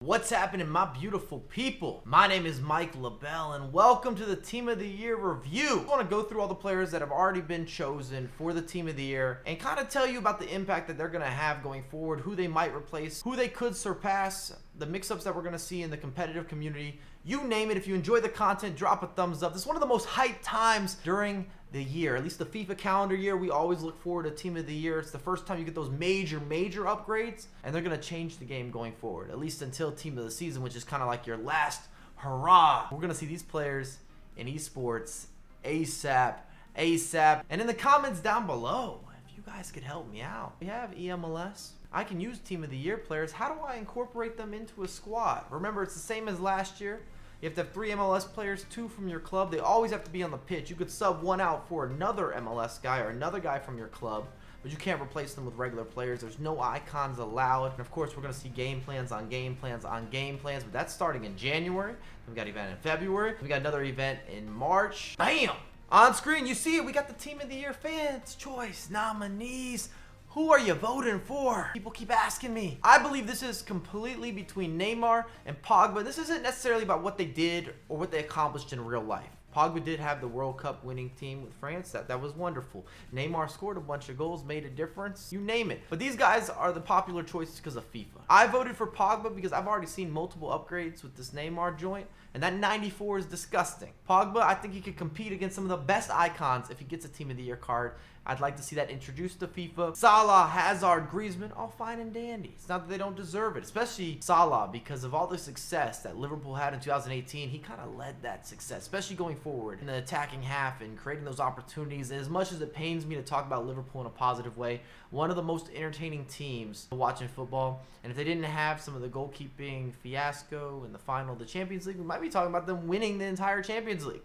What's happening, my beautiful people? My name is Mike LaBelle, and welcome to the Team of the Year review. I want to go through all the players that have already been chosen for the Team of the Year and kind of tell you about the impact that they're going to have going forward, who they might replace, who they could surpass, the mix-ups that we're going to see in the competitive community. You name it. If you enjoy the content, drop a thumbs up. This is one of the most hyped times during the year, at least the Fifa calendar year. We always look forward to Team of the Year. It's the first time you get those major upgrades, and they're going to change the game going forward, at least until Team of the Season, which is kind of like your last hurrah. We're going to see these players in esports ASAP. And in the comments down below, if you guys could help me out, we have EMLS. I can use Team of the Year players. How do I incorporate them into a squad? Remember, it's the same as last year. You have to have 3 MLS players, 2 from your club. They always have to be on the pitch. You could sub one out for another MLS guy or another guy from your club, but you can't replace them with regular players. There's no icons allowed. And of course, we're going to see game plans on game plans on game plans, but that's starting in January. We got an event in February. We got another event in March. Bam! On screen, you see it. We got the Team of the Year fans choice nominees. Who are you voting for? People keep asking me. I believe this is completely between Neymar and Pogba. This isn't necessarily about what they did or what they accomplished in real life. Pogba did have the World Cup winning team with France. That was wonderful. Neymar scored a bunch of goals, made a difference. You name it. But these guys are the popular choices because of FIFA. I voted for Pogba because I've already seen multiple upgrades with this Neymar joint, and that 94 is disgusting. Pogba, I think he could compete against some of the best icons if he gets a Team of the Year card. I'd like to see that introduced to FIFA. Salah, Hazard, Griezmann, all fine and dandy. It's not that they don't deserve it, especially Salah, because of all the success that Liverpool had in 2018. He kind of led that success, especially going forward in the attacking half and creating those opportunities. And as much as it pains me to talk about Liverpool in a positive way, one of the most entertaining teams to watch in football. And if they didn't have some of the goalkeeping fiasco in the final of the Champions League, we might be talking about them winning the entire Champions League.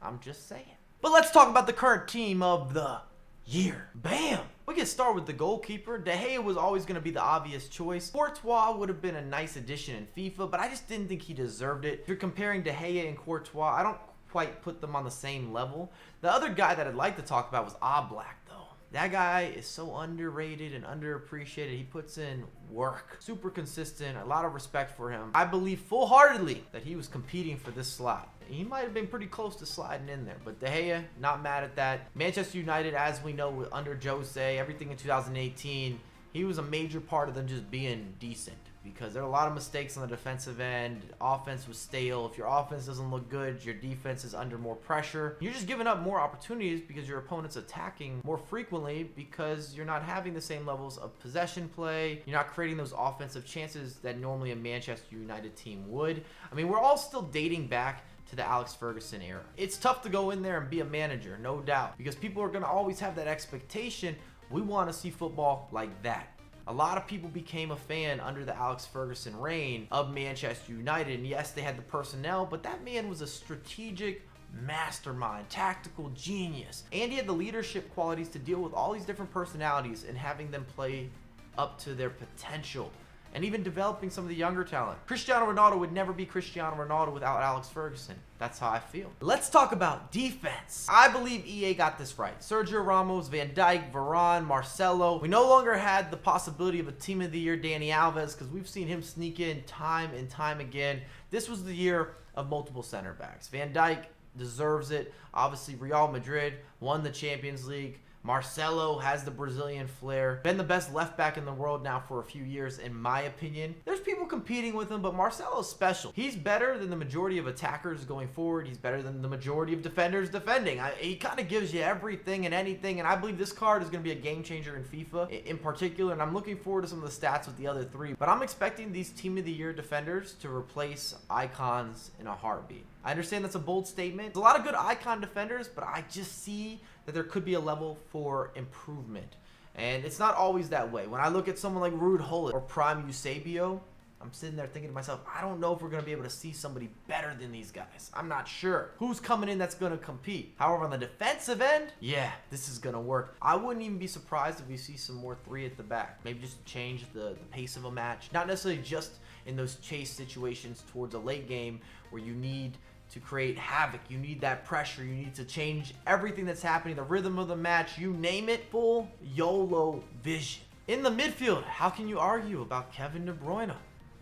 I'm just saying. But let's talk about the current team of the year. Bam! We can start with the goalkeeper. De Gea was always going to be the obvious choice. Courtois would have been a nice addition in FIFA, but I just didn't think he deserved it. If you're comparing De Gea and Courtois, I don't quite put them on the same level. The other guy that I'd like to talk about was Oblak, though. That guy is so underrated and underappreciated. He puts in work. Super consistent. A lot of respect for him. I believe full-heartedly that he was competing for this slot. He might have been pretty close to sliding in there, but De Gea, not mad at that. Manchester United, as we know, under Jose, everything in 2018, he was a major part of them just being decent because there are a lot of mistakes on the defensive end. Offense was stale. If your offense doesn't look good, your defense is under more pressure. You're just giving up more opportunities because your opponent's attacking more frequently because you're not having the same levels of possession play. You're not creating those offensive chances that normally a Manchester United team would. I mean, we're all still dating back to the Alex Ferguson era. It's tough to go in there and be a manager, no doubt, because people are going to always have that expectation. We want to see football like that. A lot of people became a fan under the Alex Ferguson reign of Manchester United, and yes, they had the personnel, but that man was a strategic mastermind, tactical genius, and he had the leadership qualities to deal with all these different personalities and having them play up to their potential, and even developing some of the younger talent. Cristiano Ronaldo would never be Cristiano Ronaldo without Alex Ferguson. That's how I feel. Let's talk about defense. I believe EA got this right. Sergio Ramos, Van Dijk, Varane, Marcelo. We no longer had the possibility of a Team of the Year Dani Alves because we've seen him sneak in time and time again. This was the year of multiple center backs. Van Dijk deserves it. Obviously, Real Madrid won the Champions League. Marcelo has the Brazilian flair. Been the best left back in the world now for a few years, in my opinion. There's people competing with him, but Marcelo's special. He's better than the majority of attackers going forward. He's better than the majority of defenders defending. He kind of gives you everything and anything, and I believe this card is going to be a game changer in FIFA in particular, and I'm looking forward to some of the stats with the other 3. But I'm expecting these Team of the Year defenders to replace icons in a heartbeat. I understand that's a bold statement. There's a lot of good icon defenders, but I just see that there could be a level for improvement. And it's not always that way. When I look at someone like Ruud Gullit or Prime Eusebio, I'm sitting there thinking to myself, I don't know if we're going to be able to see somebody better than these guys. I'm not sure who's coming in that's going to compete. However, on the defensive end, yeah, this is going to work. I wouldn't even be surprised if we see some more 3 at the back. Maybe just change the pace of a match. Not necessarily just in those chase situations towards a late game where you need to create havoc. You need that pressure. You need to change everything that's happening, the rhythm of the match, you name it. Full YOLO vision. In the midfield, how can you argue about Kevin De Bruyne?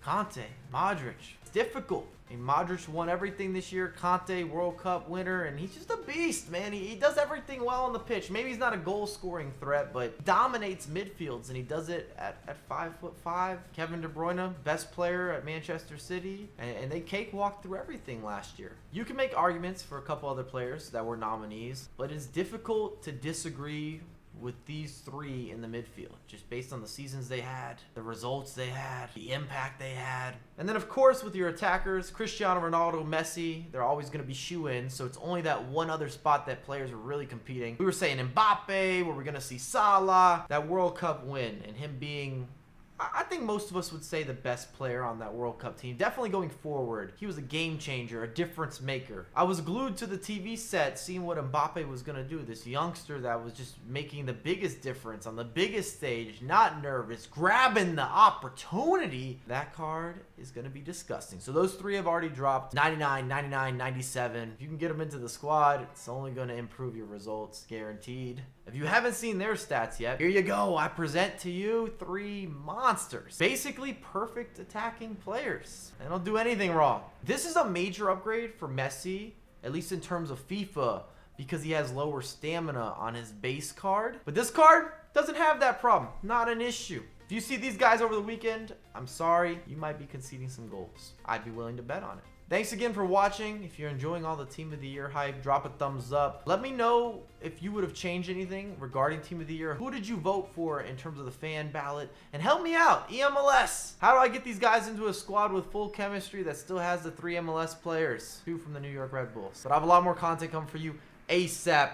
Conte, Modric. It's difficult. I mean, Modric won everything this year. Conte, World Cup winner, and he's just a beast, man. He does everything well on the pitch. Maybe he's not a goal-scoring threat, but dominates midfields, and he does it at 5'5". Kevin De Bruyne, best player at Manchester City, and they cakewalked through everything last year. You can make arguments for a couple other players that were nominees, but it's difficult to disagree with these three in the midfield, just based on the seasons they had, the results they had, the impact they had. And then, of course, with your attackers, Cristiano Ronaldo, Messi, they're always going to be shoe-in, so it's only that one other spot that players are really competing. We were saying Mbappe, where we're going to see Salah, that World Cup win, and him being, I think most of us would say, the best player on that World Cup team. Definitely going forward. He was a game changer, a difference maker. I was glued to the TV set seeing what Mbappe was going to do. This youngster that was just making the biggest difference on the biggest stage, not nervous, grabbing the opportunity. That card is going to be disgusting. So those three have already dropped. 99, 99, 97. If you can get them into the squad, it's only going to improve your results, guaranteed. If you haven't seen their stats yet, here you go. I present to you three monsters. Basically perfect attacking players. They don't do anything wrong. This is a major upgrade for Messi, at least in terms of FIFA, because he has lower stamina on his base card. But this card doesn't have that problem. Not an issue. If you see these guys over the weekend, I'm sorry, you might be conceding some goals. I'd be willing to bet on it. Thanks again for watching. If you're enjoying all the Team of the Year hype, drop a thumbs up. Let me know if you would have changed anything regarding Team of the Year. Who did you vote for in terms of the fan ballot? And help me out, EMLS. How do I get these guys into a squad with full chemistry that still has the 3 MLS players? 2 from the New York Red Bulls. But I have a lot more content coming for you ASAP.